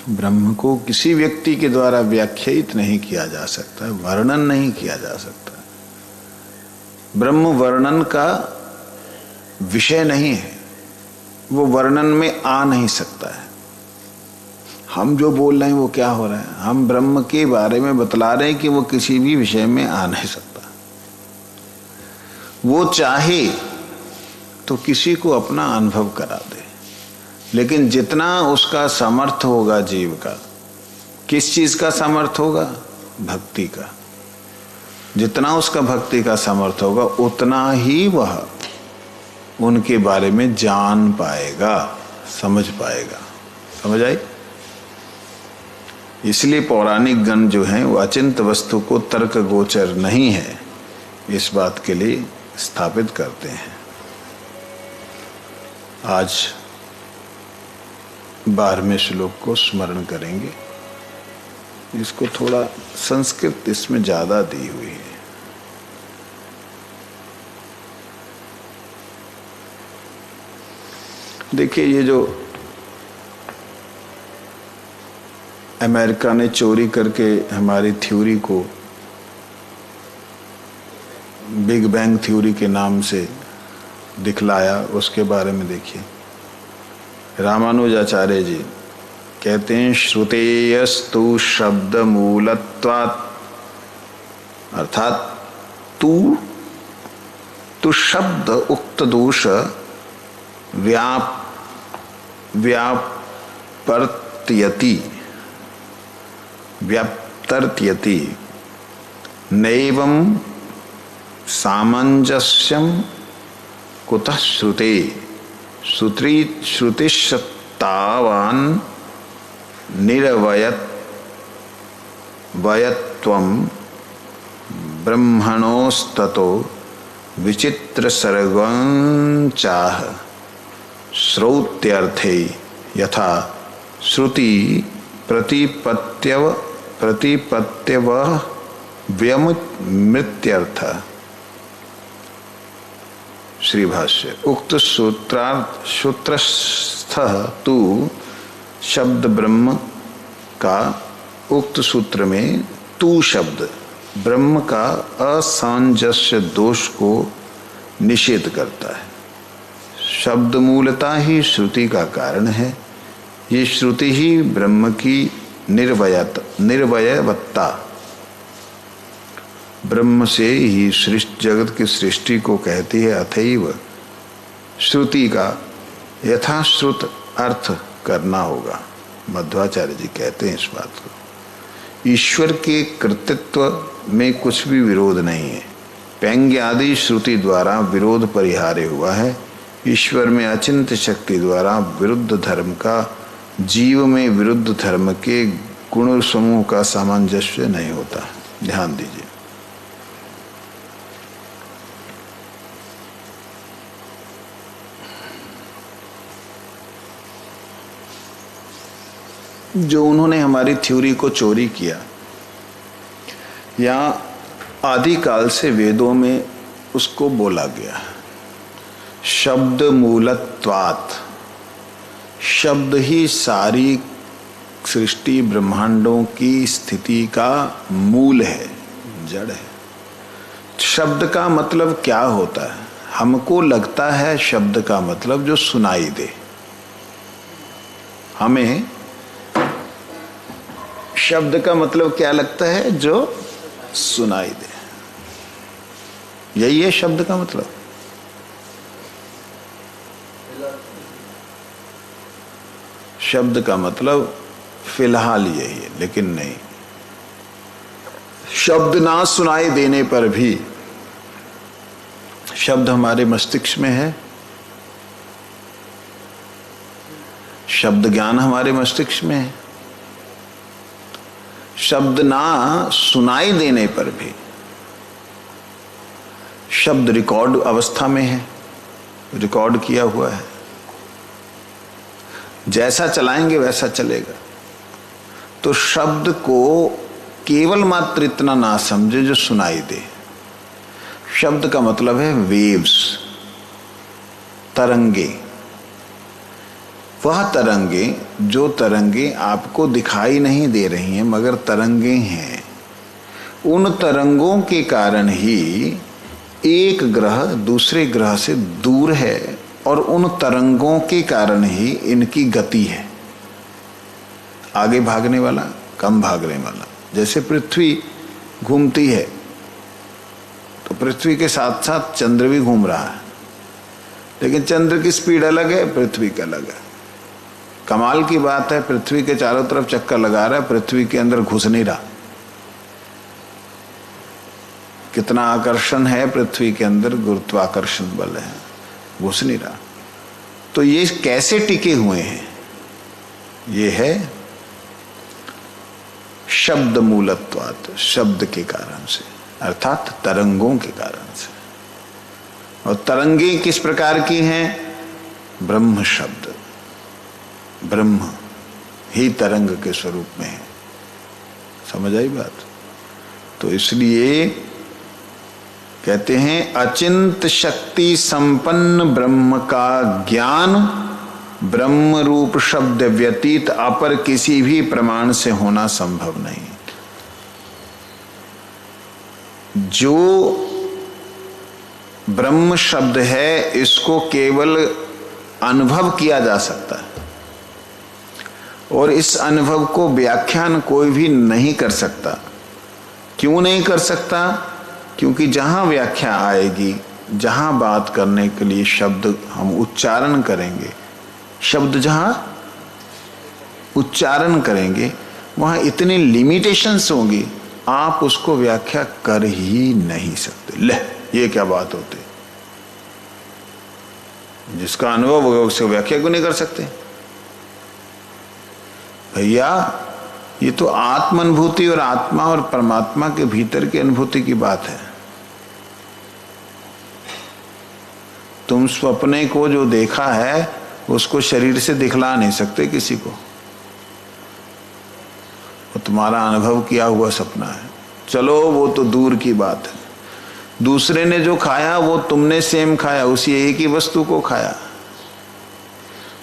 ब्रह्म को किसी व्यक्ति के द्वारा व्याख्यायित नहीं किया जा सकता, वर्णन नहीं किया जा सकता। ब्रह्म वर्णन का विषय नहीं है, वो वर्णन में आ नहीं सकता है। हम जो बोल रहे हैं वो क्या हो रहा है? हम ब्रह्म के बारे में बतला रहे हैं कि वो किसी भी विषय में आ नहीं सकता। वो चाहे तो किसी को अपना अनुभव करा दे, लेकिन जितना उसका समर्थ होगा जीव का, किस चीज का समर्थ होगा? भक्ति का। जितना उसका भक्ति का समर्थ होगा उतना ही वह उनके बारे में जान पाएगा, समझ पाएगा। समझ आई? इसलिए पौराणिक गण जो हैं वो अचिंत वस्तु को तर्क गोचर नहीं है, इस बात के लिए स्थापित करते हैं। आज 12वें श्लोक को स्मरण करेंगे। इसको थोड़ा संस्कृत इसमें ज्यादा दी हुई है। देखिए, ये जो अमेरिका ने चोरी करके हमारी थ्योरी को बिग बैंग थ्योरी के नाम से दिखलाया, उसके बारे में देखिए। रामानुजाचार्य जी कहते हैं, श्रुतेयस्तु शब्द मूलत्वात्, अर्थात तू शब्द उक्त दोष व्याप्तर्त्यति नैवं सामंजस्यम कुतः श्रुते श्रुतिशतावान निरवयत्वत्वात् त्वं ब्रह्मणोस्ततो विचित्र सर्गं चाह श्रौत्यर्थे यथा श्रुति प्रतिपत्त्यव व्यमृत्यर्थ। श्री भाष्य। उक्त सूत्रस्थ तु शब्द ब्रह्म का, उक्त सूत्र में तू शब्द ब्रह्म का असामंजस्य दोष को निषेध करता है। शब्द मूलतः ही श्रुति का कारण है। ये श्रुति ही ब्रह्म की निर्वयवत्ता, ब्रह्म से ही सृष्टि जगत की सृष्टि को कहती है। अथैव श्रुति का यथाश्रुत अर्थ करना होगा। मध्वाचार्य जी कहते हैं इस बात को। ईश्वर के कृतित्व में कुछ भी विरोध नहीं है। पैंग्य आदि श्रुति द्वारा विरोध परिहार्य हुआ है। ईश्वर में अचिंत्य शक्ति द्वारा विरुद्ध धर्म का, जीव में विरुद्ध धर्म के गुण समूह का सामंजस्य नहीं होता। ध्यान दीजिए। जो उन्होंने हमारी थ्योरी को चोरी किया, या आदिकाल से वेदों में उसको बोला गया, शब्द मूलत्वात्। शब्द ही सारी सृष्टि ब्रह्मांडों की स्थिति का मूल है, जड़ है। शब्द का मतलब क्या होता है? हमको लगता है शब्द का मतलब जो सुनाई दे। हमें शब्द का मतलब क्या लगता है? जो सुनाई दे। यही है शब्द का मतलब। शब्द का मतलब फिलहाल यही है, लेकिन नहीं। शब्द ना सुनाई देने पर भी शब्द हमारे मस्तिष्क में है। शब्द ज्ञान हमारे मस्तिष्क में है। शब्द ना सुनाई देने पर भी शब्द रिकॉर्ड अवस्था में है, रिकॉर्ड किया हुआ है। जैसा चलाएंगे वैसा चलेगा। तो शब्द को केवल मात्र इतना ना समझे जो सुनाई दे। शब्द का मतलब है वेव्स, तरंगे। वह तरंगे, जो तरंगे आपको दिखाई नहीं दे रही हैं मगर तरंगे हैं, उन तरंगों के कारण ही एक ग्रह दूसरे ग्रह से दूर है, और उन तरंगों के कारण ही इनकी गति है। आगे भागने वाला, कम भागने वाला। जैसे पृथ्वी घूमती है तो पृथ्वी के साथ साथ चंद्र भी घूम रहा है, लेकिन चंद्र की स्पीड अलग है, पृथ्वी का अलग है। कमाल की बात है, पृथ्वी के चारों तरफ चक्कर लगा रहा है, पृथ्वी के अंदर घुस नहीं रहा। कितना आकर्षण है पृथ्वी के अंदर, गुरुत्वाकर्षण बल है, घुस नहीं रहा। तो ये कैसे टिके हुए हैं? ये है शब्द मूलत्वात्, शब्द के कारण से, अर्थात तरंगों के कारण से। और तरंगे किस प्रकार की हैं? ब्रह्म शब्द, ब्रह्म ही तरंग के स्वरूप में है। समझ आई बात? तो इसलिए कहते हैं अचिंत शक्ति संपन्न ब्रह्म का ज्ञान ब्रह्म रूप शब्द व्यतीत अपर किसी भी प्रमाण से होना संभव नहीं। जो ब्रह्म शब्द है इसको केवल अनुभव किया जा सकता है, और इस अनुभव को व्याख्यान कोई भी नहीं कर सकता। क्यों नहीं कर सकता? क्योंकि जहां व्याख्या आएगी, जहां बात करने के लिए शब्द हम उच्चारण करेंगे, शब्द जहां उच्चारण करेंगे वहां इतनी लिमिटेशंस होंगी, आप उसको व्याख्या कर ही नहीं सकते। ले, ये क्या बात होती? जिसका अनुभव होगा उससे व्याख्या क्यों नहीं कर सकते? भैया ये तो आत्म अनुभूति और आत्मा और परमात्मा के भीतर की अनुभूति की बात है। तुम स्वप्ने को जो देखा है उसको शरीर से दिखला नहीं सकते किसी को, वो तुम्हारा अनुभव किया हुआ सपना है। चलो वो तो दूर की बात है, दूसरे ने जो खाया वो तुमने सेम खाया, उसी एक ही वस्तु को खाया।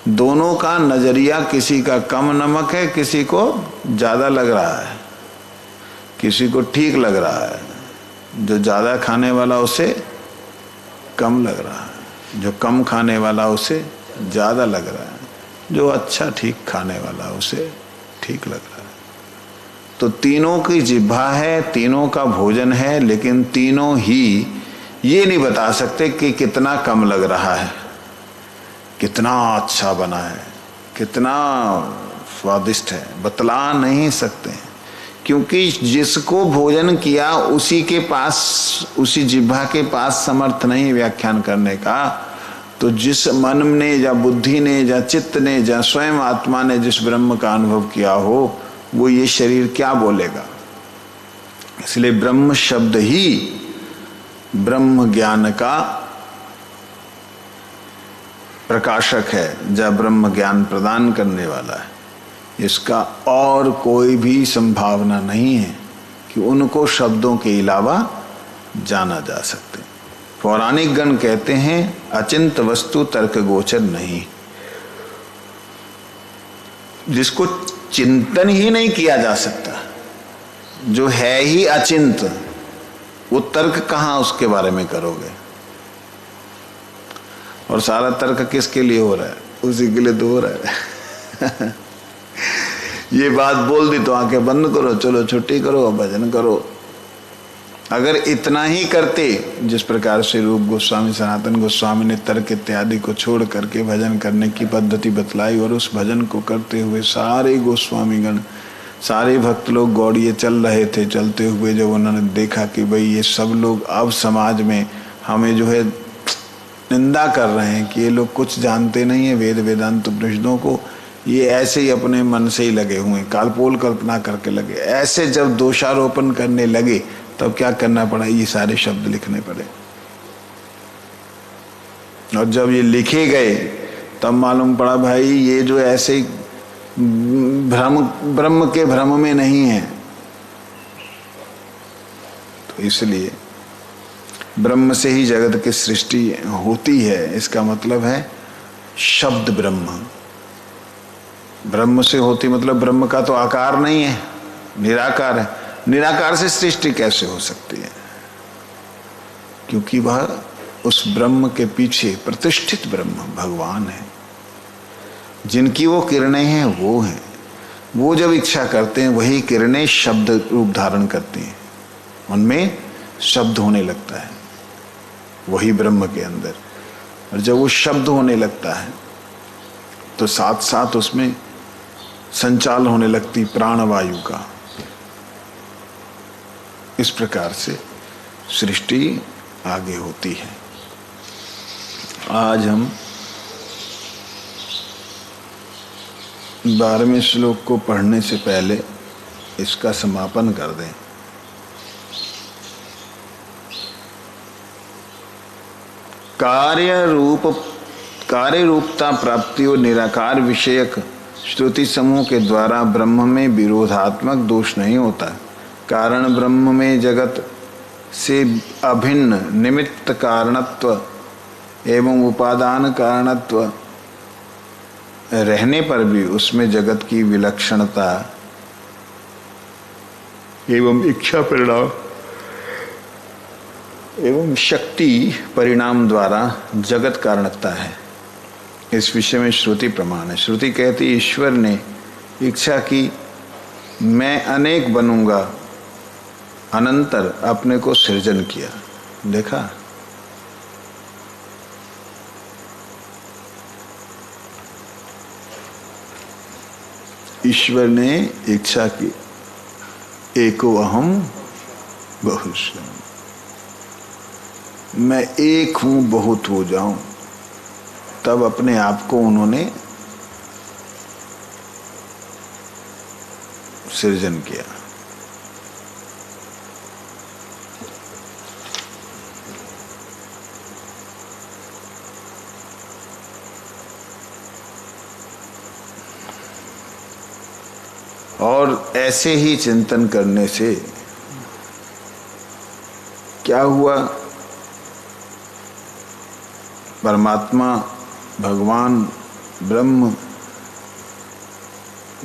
दोनों का नजरिया, किसी का कम नमक है, किसी को ज्यादा लग रहा है, किसी को ठीक लग रहा है। जो ज्यादा खाने वाला उसे कम लग रहा है, जो कम खाने वाला उसे ज्यादा लग रहा है, जो अच्छा ठीक खाने वाला उसे ठीक लग रहा है। तो तीनों की जिह्वा है, तीनों का भोजन है, लेकिन तीनों ही ये नहीं बता सकते कि कितना कम लग रहा है, कितना अच्छा बना है, कितना स्वादिष्ट है, बतला नहीं सकते। क्योंकि जिसको भोजन किया उसी के पास, उसी जिह्वा के पास समर्थ नहीं व्याख्यान करने का। तो जिस मन ने या बुद्धि ने या चित्त ने या स्वयं आत्मा ने जिस ब्रह्म का अनुभव किया हो, वो ये शरीर क्या बोलेगा। इसलिए ब्रह्म शब्द ही ब्रह्म ज्ञान का प्रकाशक है, जब ब्रह्म ज्ञान प्रदान करने वाला है। इसका और कोई भी संभावना नहीं है कि उनको शब्दों के अलावा जाना जा सकते। पौराणिक गण कहते हैं अचिंत वस्तु तर्क गोचर नहीं। जिसको चिंतन ही नहीं किया जा सकता, जो है ही अचिंत, वो तर्क कहां उसके बारे में करोगे। और सारा तर्क किसके लिए हो रहा है, उसी के लिए तो हो रहा है। ये बात बोल दी तो आंखें बंद करो, चलो छुट्टी करो, भजन करो। अगर इतना ही करते, जिस प्रकार से रूप गोस्वामी, सनातन गोस्वामी ने तर्क इत्यादि को छोड़ करके भजन करने की पद्धति बतलाई, और उस भजन को करते हुए सारे गोस्वामीगण, सारे भक्त लोग गौड़िए चल रहे थे। चलते हुए जब उन्होंने देखा कि भाई ये सब लोग अब समाज में हमें जो है निंदा कर रहे हैं कि ये लोग कुछ जानते नहीं है वेद वेदांत उपनिषदों को, ये ऐसे ही अपने मन से ही लगे हुए, कालपोल कल्पना करके लगे, ऐसे जब दोषारोपण करने लगे तब क्या करना पड़ा, ये सारे शब्द लिखने पड़े। और जब ये लिखे गए तब मालूम पड़ा भाई ये जो ऐसे ब्रह्म के भ्रम में नहीं है। तो इसलिए ब्रह्म से ही जगत की सृष्टि होती है, इसका मतलब है शब्द ब्रह्म। ब्रह्म से होती मतलब ब्रह्म का तो आकार नहीं है, निराकार है। निराकार से सृष्टि कैसे हो सकती है, क्योंकि वह उस ब्रह्म के पीछे प्रतिष्ठित ब्रह्म भगवान है। जिनकी वो किरणें हैं वो हैं, वो जब इच्छा करते हैं वही किरणें शब्द रूप धारण करती हैं, उनमें शब्द होने लगता है वही ब्रह्म के अंदर। और जब वो शब्द होने लगता है तो साथ साथ उसमें संचाल होने लगती प्राणवायु का। इस प्रकार से सृष्टि आगे होती है। आज हम 12वें श्लोक को पढ़ने से पहले इसका समापन कर दें। कार्य रूपता प्राप्ति और निराकार विषयक श्रुति समूह के द्वारा ब्रह्म में विरोधात्मक दोष नहीं होता। कारण ब्रह्म में जगत से अभिन्न निमित्त कारणत्व एवं उपादान कारणत्व रहने पर भी उसमें जगत की विलक्षणता एवं इच्छा परिणाम एवं शक्ति परिणाम द्वारा जगत कारणता है। इस विषय में श्रुति प्रमाण है। श्रुति कहती ईश्वर ने इच्छा की मैं अनेक बनूंगा, अनंतर अपने को सृजन किया। देखा, ईश्वर ने इच्छा की एको अहम बहुश्याम, मैं एक हूं बहुत हो जाऊं। तब अपने आप को उन्होंने सृजन किया। और ऐसे ही चिंतन करने से क्या हुआ, परमात्मा, भगवान, ब्रह्म,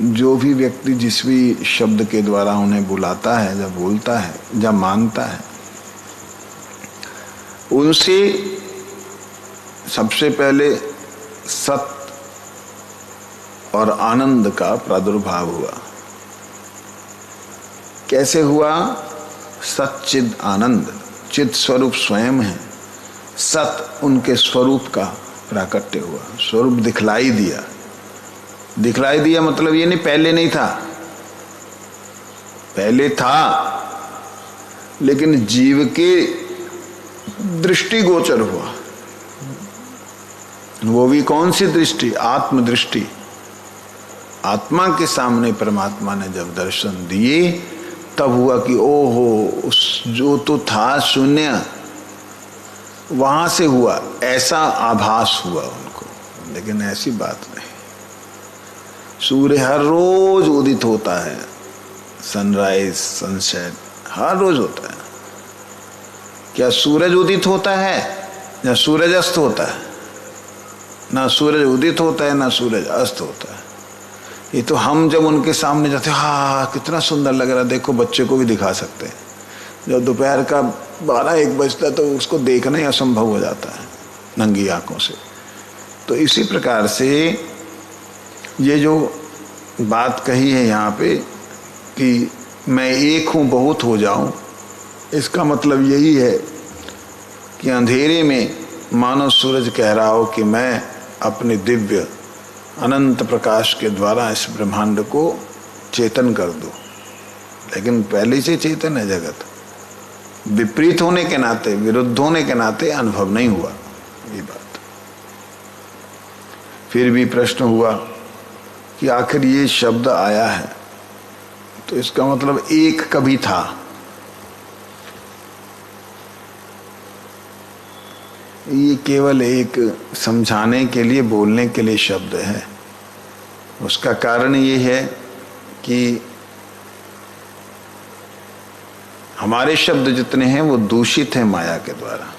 जो भी व्यक्ति जिस भी शब्द के द्वारा उन्हें बुलाता है, जब बोलता है, जब मानता है, उनसे सबसे पहले सत और आनंद का प्रादुर्भाव हुआ। कैसे हुआ? सच्चिद आनंद, चिद स्वरूप स्वयं है, सत उनके स्वरूप का प्राकट्य हुआ, स्वरूप दिखलाई दिया। दिखलाई दिया मतलब ये नहीं पहले नहीं था, पहले था, लेकिन जीव के दृष्टिगोचर हुआ। वो भी कौन सी दृष्टि? आत्मदृष्टि। आत्मा के सामने परमात्मा ने जब दर्शन दिए तब हुआ कि ओहो, उस जो तो था शून्य, वहां से हुआ, ऐसा आभास हुआ उनको। लेकिन ऐसी बात नहीं। सूर्य हर रोज उदित होता है, सनराइज, सनसेट हर रोज होता है। क्या सूरज उदित होता है या सूरज अस्त होता है? ना सूरज उदित होता है ना सूरज अस्त होता है। ये तो हम जब उनके सामने जाते हैं, हाँ कितना सुंदर लग रहा है, देखो, बच्चे को भी दिखा सकते हैं। जब दोपहर का 12-1 बजता तो उसको देखना ही असंभव हो जाता है नंगी आंखों से। तो इसी प्रकार से ये जो बात कही है यहाँ पे कि मैं एक हूँ बहुत हो जाऊं, इसका मतलब यही है कि अंधेरे में मानो सूरज कह रहा हो कि मैं अपने दिव्य अनंत प्रकाश के द्वारा इस ब्रह्मांड को चेतन कर दूं। लेकिन पहले से चेतन है जगत, विपरीत होने के नाते, विरुद्ध होने के नाते अनुभव नहीं हुआ ये बात। फिर भी प्रश्न हुआ कि आखिर ये शब्द आया है तो इसका मतलब एक कभी था। ये केवल एक समझाने के लिए, बोलने के लिए शब्द है। उसका कारण ये है कि हमारे शब्द जितने हैं वो दूषित हैं माया के द्वारा।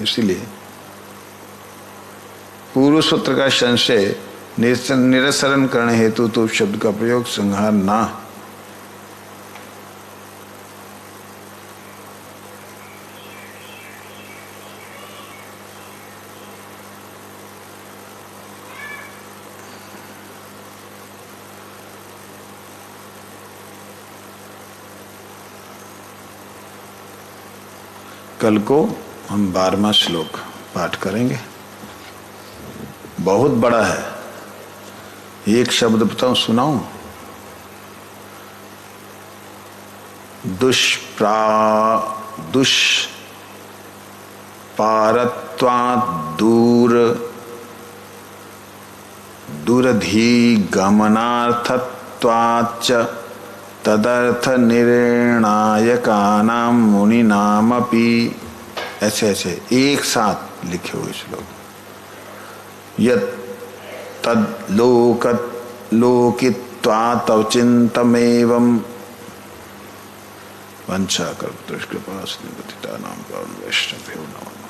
इसलिए पूर्व सूत्र का संशय निरसरण करने हेतु तो शब्द का प्रयोग संहार ना। कल को हम 12वां श्लोक पाठ करेंगे। बहुत बड़ा है। एक शब्द बताऊं, सुनाऊं? दुष्पारत्वात् दूरधिगमनार्थत्वाच्च तदर्थ निर्णायकानां मुनिनामपि। ऐसे ऐसे एक साथ लिखे हुए श्लोक। यत् तद लोकित्वात् अचिंतमेवं वंशा कल्पतरुष्कृपा स्निग्धतानां वैष्णवेभ्यो नमः।